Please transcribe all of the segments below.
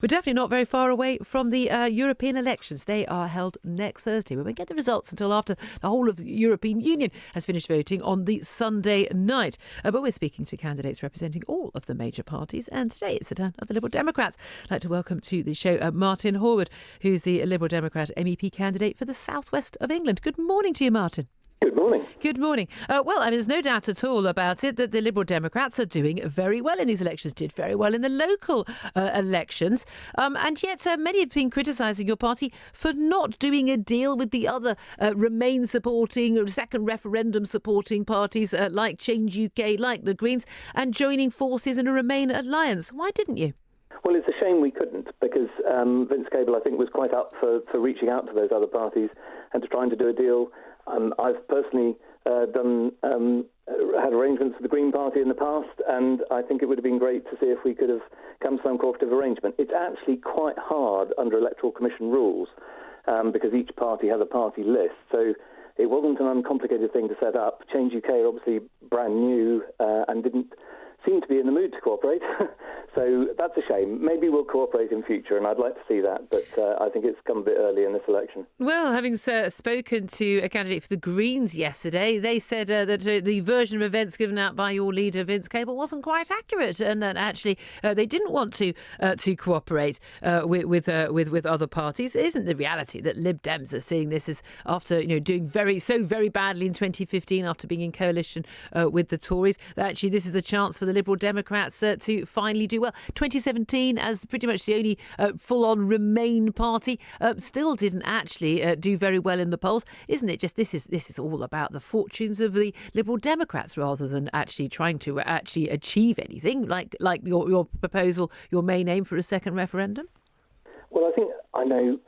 We're definitely not very far away from the European elections. They are held next Thursday. We won't get the results until after the whole of the European Union has finished voting on the Sunday night. But we're speaking to candidates representing all of the major parties. And today it's the turn of the Liberal Democrats. I'd like to welcome to the show Martin Horwood, who's the Liberal Democrat MEP candidate for the southwest of England. Good morning to you, Martin. Good morning. Good morning. There's no doubt at all about it that the Liberal Democrats are doing very well in these elections, did very well in the local elections. And yet many have been criticising your party for not doing a deal with the other Remain supporting, second referendum supporting parties like Change UK, like the Greens, and joining forces in a Remain alliance. Why didn't you? Well, it's a shame we couldn't, because Vince Cable, I think, was quite up for reaching out to those other parties and to trying to do a deal. I've personally had arrangements with the Green Party in the past, and I think it would have been great to see if we could have come to some cooperative arrangement. It's actually quite hard under Electoral Commission rules, because each party has a party list, so it wasn't an uncomplicated thing to set up. Change UK are obviously brand new and didn't seem to be in the mood to cooperate. So that's a shame. Maybe we'll cooperate in future, and I'd like to see that, but I think it's come a bit early in this election. Well, having spoken to a candidate for the Greens yesterday, they said that the version of events given out by your leader, Vince Cable, wasn't quite accurate, and that actually they didn't want to cooperate with other parties. Isn't the reality that Lib Dems are seeing this as after doing very badly in 2015 after being in coalition with the Tories, that actually this is the chance for the Liberal Democrats to finally do well. 2017, as pretty much the only full-on Remain party, still didn't actually do very well in the polls. Isn't it just this is all about the fortunes of the Liberal Democrats rather than actually trying to actually achieve anything like your proposal, your main aim for a second referendum? Well, I know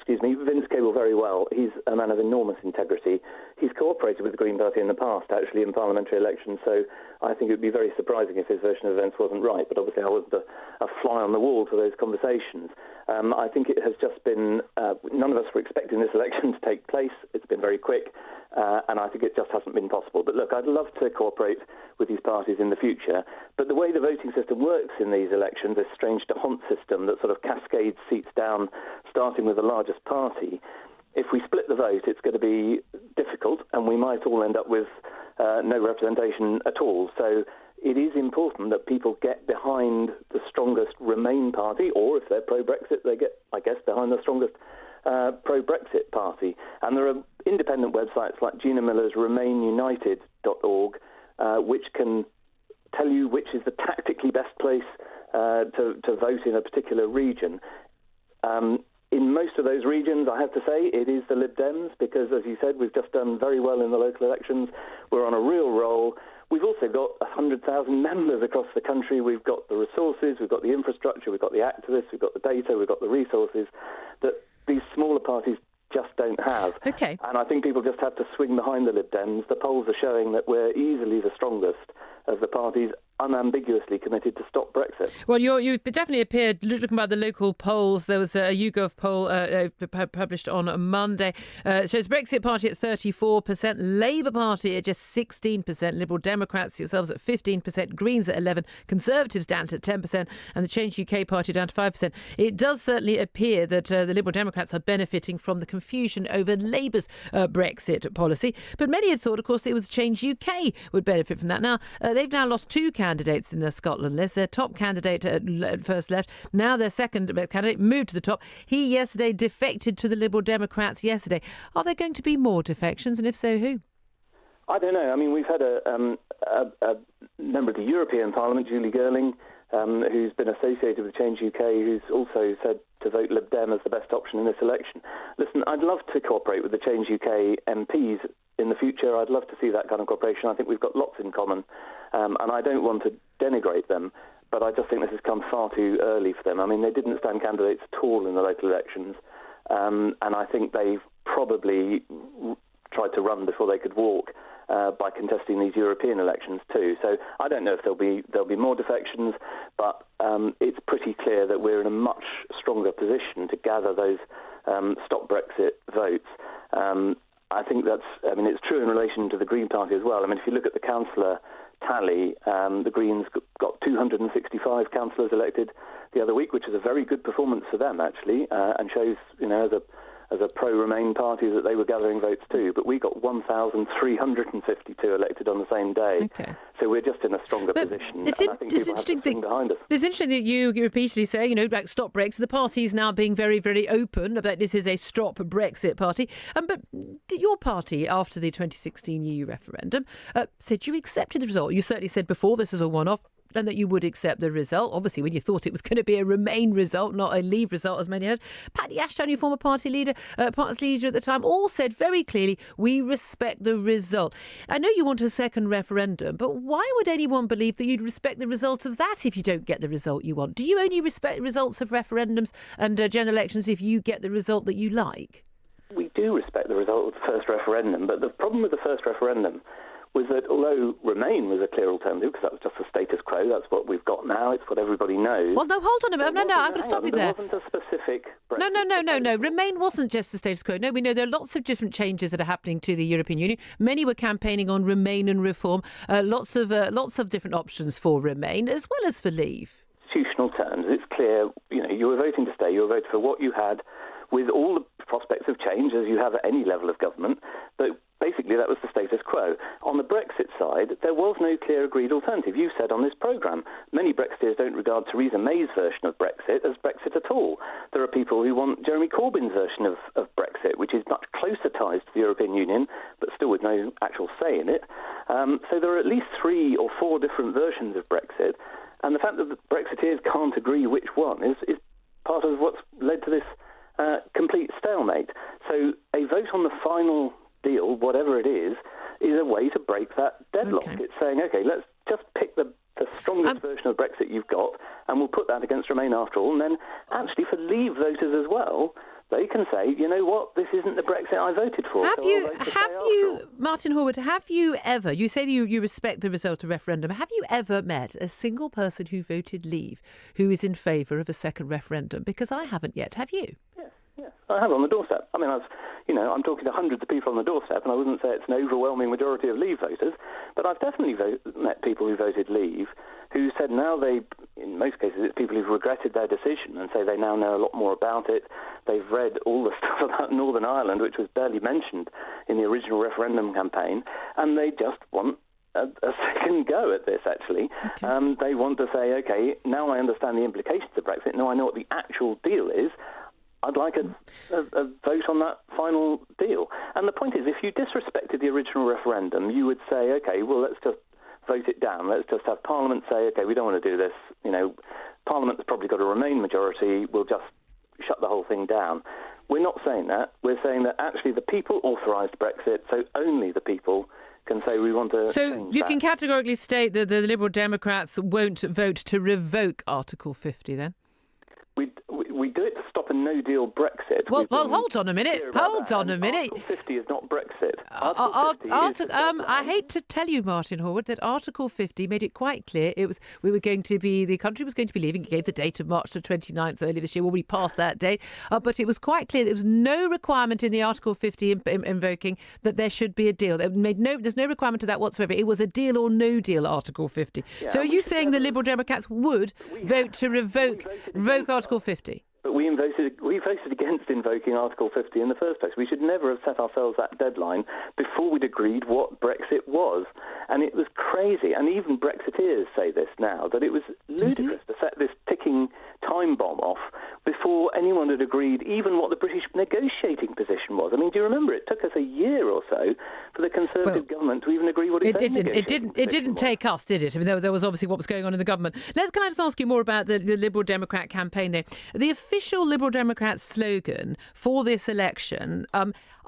Vince Cable very well. He's a man of enormous integrity. He's cooperated with the Green Party in the past, actually, in parliamentary elections, so I think it would be very surprising if his version of events wasn't right, but obviously I wasn't a fly on the wall to those conversations. I think it has just been, none of us were expecting this election to take place. It's been very quick, and I think it just hasn't been possible. But look, I'd love to cooperate with these parties in the future, but the way the voting system works in these elections, this strange DeHont system that sort of cascades seats down, starting with the largest party, if we split the vote, it's going to be difficult, and we might all end up with no representation at all. So it is important that people get behind the strongest Remain party, or if they're pro-Brexit, they get, I guess, behind the strongest pro-Brexit party. And there are independent websites like Gina Miller's RemainUnited.org, which can tell you which is the tactically best place to vote in a particular region. In most of those regions, I have to say, it is the Lib Dems, because, as you said, we've just done very well in the local elections. We're on a real roll. We've also got 100,000 members across the country. We've got the resources, we've got the infrastructure, we've got the activists, we've got the data, we've got the resources that these smaller parties just don't have. Okay. And I think people just have to swing behind the Lib Dems. The polls are showing that we're easily the strongest of the parties unambiguously committed to stop Brexit. Well, you definitely appeared, looking by the local polls, there was a YouGov poll published on Monday. Shows Brexit Party at 34%, Labour Party at just 16%, Liberal Democrats yourselves at 15%, Greens at 11%, Conservatives down to 10%, and the Change UK Party down to 5%. It does certainly appear that the Liberal Democrats are benefiting from the confusion over Labour's Brexit policy. But many had thought, of course, it was Change UK would benefit from that. Now, they've now lost two candidates in their Scotland list. Their top candidate first left. Now their second candidate moved to the top. He yesterday defected to the Liberal Democrats yesterday. Are there going to be more defections, and if so, who? I don't know. I mean, we've had a member of the European Parliament, Julie Girling, who's been associated with Change UK, who's also said to vote Lib Dem as the best option in this election. Listen, I'd love to cooperate with the Change UK MPs in the future. I'd love to see that kind of cooperation. I think we've got lots in common, and I don't want to denigrate them, but I just think this has come far too early for them. I mean, they didn't stand candidates at all in the local elections, and I think they've probably tried to run before they could walk by contesting these European elections too. So I don't know if there'll be more defections, but it's pretty clear that we're in a much stronger position to gather those stop Brexit votes. I think it's true in relation to the Green Party as well. I mean, if you look at the councillor tally, the Greens got 265 councillors elected the other week, which is a very good performance for them, actually, and shows, as a pro-Remain party that they were gathering votes too. But we got 1,352 elected on the same day. Okay. So we're just in a stronger position. It's interesting behind us. It's interesting that you repeatedly say, like Stop Brexit. The party is now being very, very open about this is a Stop Brexit party. But your party, after the 2016 EU referendum, said you accepted the result. You certainly said before this is a one-off, and that you would accept the result. Obviously, when you thought it was going to be a Remain result, not a Leave result, as many had. Paddy Ashton, your former party leader at the time, all said very clearly, we respect the result. I know you want a second referendum, but why would anyone believe that you'd respect the result of that if you don't get the result you want? Do you only respect the results of referendums and general elections if you get the result that you like? We do respect the result of the first referendum, but the problem with the first referendum was that although Remain was a clear alternative, because that was just the status quo, that's what we've got now, it's what everybody knows. Well, no, hold on a minute. No, I'm going to stop you there. There wasn't a specific... No. Remain wasn't just the status quo. No, we know there are lots of different changes that are happening to the European Union. Many were campaigning on Remain and reform. Lots of different options for Remain, as well as for Leave. Institutional terms, it's clear, you were voting to stay, you were voting for what you had, with all the prospects of change, as you have at any level of government, but basically that was the status quo. On the Brexit side, there was no clear agreed alternative. You said on this programme, many Brexiteers don't regard Theresa May's version of Brexit as Brexit at all. There are people who want Jeremy Corbyn's version of Brexit, which is much closer ties to the European Union, but still with no actual say in it. So there are at least 3 or 4 different versions of Brexit, and the fact that the Brexiteers can't agree which one is part of what's led to this complete stalemate. So a vote on the final deal, whatever it is a way to break that deadlock. Okay. It's saying, OK, let's just pick the strongest version of Brexit you've got, and we'll put that against Remain after all. And then actually for Leave voters as well, they can say, you know what, this isn't the Brexit I voted for. Martin Horwood, have you ever, you say you respect the result of referendum, have you ever met a single person who voted Leave who is in favour of a second referendum? Because I haven't yet. Have you? Yes, I have on the doorstep. I mean, I'm talking to hundreds of people on the doorstep, and I wouldn't say it's an overwhelming majority of Leave voters, but I've definitely met people who voted Leave who said now in most cases, it's people who've regretted their decision and say they now know a lot more about it. They've read all the stuff about Northern Ireland, which was barely mentioned in the original referendum campaign, and they just want a second go at this, actually. Okay. They want to say, OK, now I understand the implications of Brexit, now I know what the actual deal is, I'd like a vote on that final deal. And the point is, if you disrespected the original referendum, you would say, OK, well, let's just vote it down. Let's just have Parliament say, OK, we don't want to do this. Parliament's probably got a Remain majority. We'll just shut the whole thing down. We're not saying that. We're saying that actually the people authorised Brexit, so only the people can say we want to. So you can categorically state that the Liberal Democrats won't vote to revoke Article 50 then? We do it to stop a no-deal Brexit. Well, hold on a minute. Hold on a minute. Article 50 is not Brexit. I hate to tell you, Martin Horwood, that Article 50 made it quite clear the country was going to be leaving. It gave the date of March the 29th earlier this year. Well, we passed that date. But it was quite clear there was no requirement in the Article 50 invoking that there should be a deal. There's no requirement of that whatsoever. It was a deal or no deal, Article 50. Yeah, so are you saying the Liberal Democrats would vote to revoke Article 50? But we voted against invoking Article 50 in the first place. We should never have set ourselves that deadline before we'd agreed what Brexit was. And it was crazy. And even Brexiteers say this now, that it was ludicrous to set this ticking time bomb off before anyone had agreed even what the British negotiating position was. I mean, do you remember it took us a year or so for the Conservative government to even agree what it didn't take us, did it? I mean, there was obviously what was going on in the government. Can I just ask you more about the Liberal Democrat campaign there? The official Liberal Democrat slogan for this election,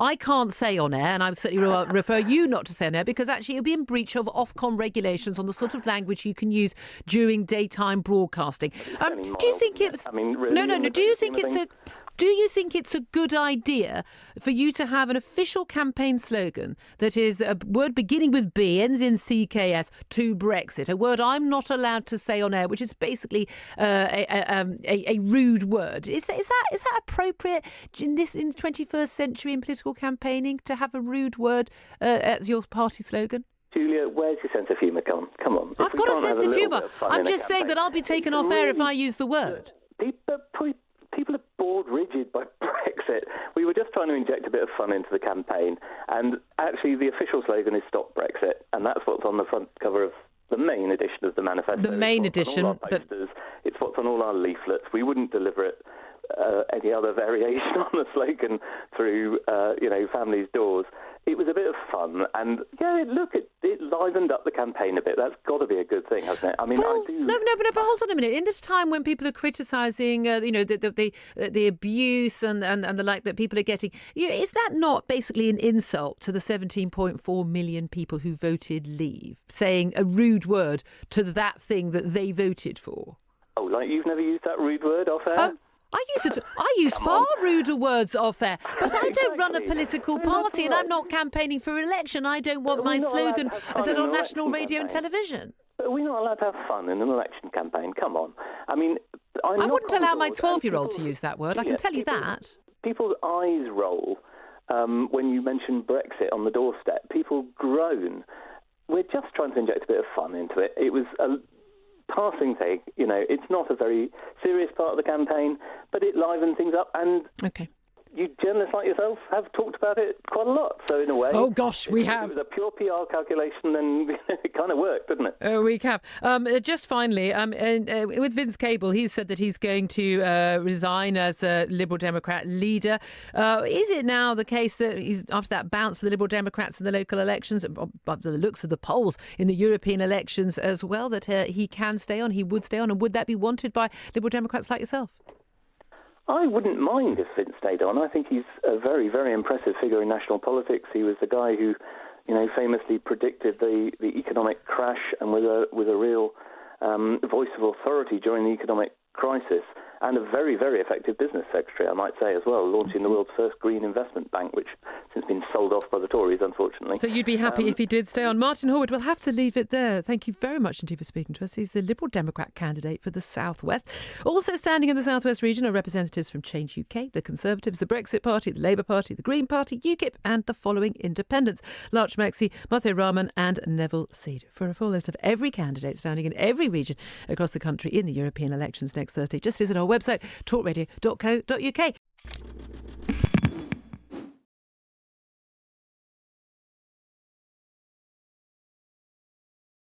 I can't say on air, and I would certainly refer you not to say on air, because actually it would be in breach of Ofcom regulations on the sort of language you can use during daytime broadcasting. Do you think it's... No. Do you think it's a good idea for you to have an official campaign slogan that is a word beginning with B, ends in CKS, to Brexit, a word I'm not allowed to say on air, which is basically a rude word? Is that appropriate in the 21st century in political campaigning to have a rude word as your party slogan? Julia, where's your sense of humour gone? Come on. I've got a sense of humour. I'm just saying that I'll be taken off air if I use the word. People are bored rigid by Brexit. We were just trying to inject a bit of fun into the campaign, and actually the official slogan is "Stop Brexit," and that's what's on the front cover of the main edition of the manifesto. The main edition, but it's what's on all our leaflets. We wouldn't deliver it any other variation on the slogan through families' doors. It was a bit of fun, and it livened up the campaign a bit. That's got to be a good thing, hasn't it? I mean, well, I do. No, but hold on a minute. In this time when people are criticising, the abuse and the like that people are getting, is that not basically an insult to the 17.4 million people who voted Leave, saying a rude word to that thing that they voted for? Oh, like you've never used that rude word off air? I use far ruder words off air, but I don't run a political party and I'm not campaigning for election. I don't want my slogan said on national radio and television. But we're not allowed to have fun in an election campaign. Come on. I mean, I wouldn't allow my 12-year-old to use that word. I can tell you that. People's eyes roll when you mention Brexit on the doorstep. People groan. We're just trying to inject a bit of fun into it. It was a passing thing, it's not a very serious part of the campaign, but it livened things up, and you journalists like yourself have talked about it quite a lot. So in a way, oh gosh, we have. It was a pure PR calculation, and it kind of worked, didn't it? Oh, we have. Just finally, with Vince Cable, he's said that he's going to resign as a Liberal Democrat leader. Is it now the case that he's after that bounce for the Liberal Democrats in the local elections, by the looks of the polls in the European elections as well, that he can stay on, he would stay on, and would that be wanted by Liberal Democrats like yourself? I wouldn't mind if Vince stayed on. I think he's a very, very impressive figure in national politics. He was the guy who, famously predicted the economic crash and with a real voice of authority during the economic crisis, and a very, very effective business secretary, I might say, as well, launching the world's first green investment bank, which has since been sold off by the Tories, unfortunately. So you'd be happy if he did stay on. Martin Horwood, we'll have to leave it there. Thank you very much indeed for speaking to us. He's the Liberal Democrat candidate for the South West. Also standing in the South West region are representatives from Change UK, the Conservatives, the Brexit Party, the Labour Party, the Green Party, UKIP and the following independents: Larch Maxey, Mathai Rahman and Neville Seed. For a full list of every candidate standing in every region across the country in the European elections next Thursday, just visit our website, talkradio.co.uk.